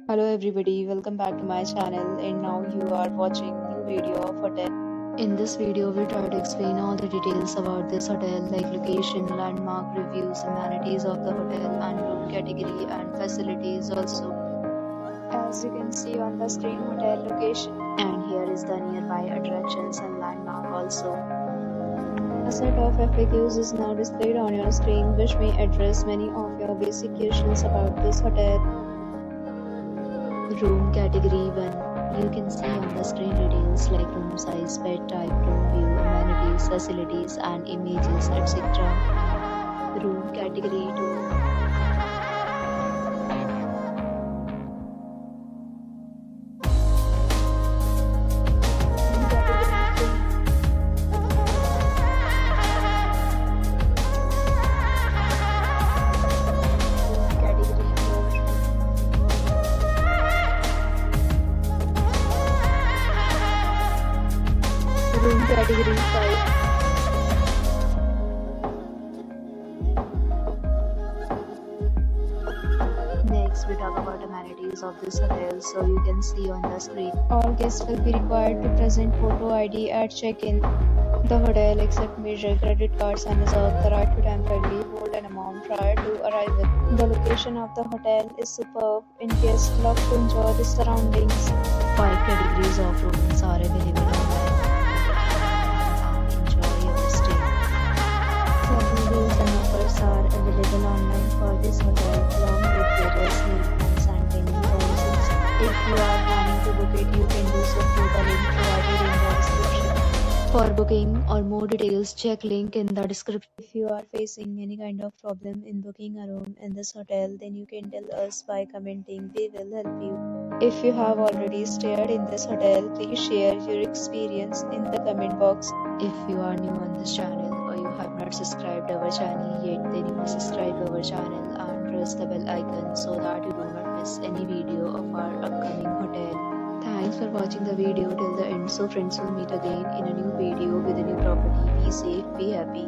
Hello everybody, welcome back to my channel and now you are watching new video of hotel. In this video, we try to explain all the details about this hotel like location, landmark reviews, amenities of the hotel and room category and facilities also. As you can see on the screen, hotel location, and here is the nearby attractions and landmark also. A set of FAQs is now displayed on your screen which may address many of your basic questions about this hotel. Room category 1. You can see on the screen details like room size, bed type, room view, amenities, facilities and images, etc. Room category 2. Room category 5. Next, we talk about amenities of this hotel. So you can see on the screen. All guests will be required to present photo ID at check-in. The hotel accepts major credit cards and reserves the right to temporarily hold an amount prior to arrival. The location of the hotel is superb and guests love to enjoy the surroundings. 5 categories of rooms are available online. Are available online for this hotel along with various meal plans and payment policies. If you are planning to book it, you can do so through the link provided in the description. For booking or more details, check link in the description. If you are facing any kind of problem in booking a room in this hotel, then you can tell us by commenting. We will help you. If you have already stayed in this hotel, please share your experience in the comment box. If you are new on this channel or you have not subscribed our channel yet, then you must subscribe our channel and press the bell icon so that you do not miss any video of our upcoming hotel. Thanks for watching the video till the end. So friends, will meet again in a new video with a new property. Be safe, be happy.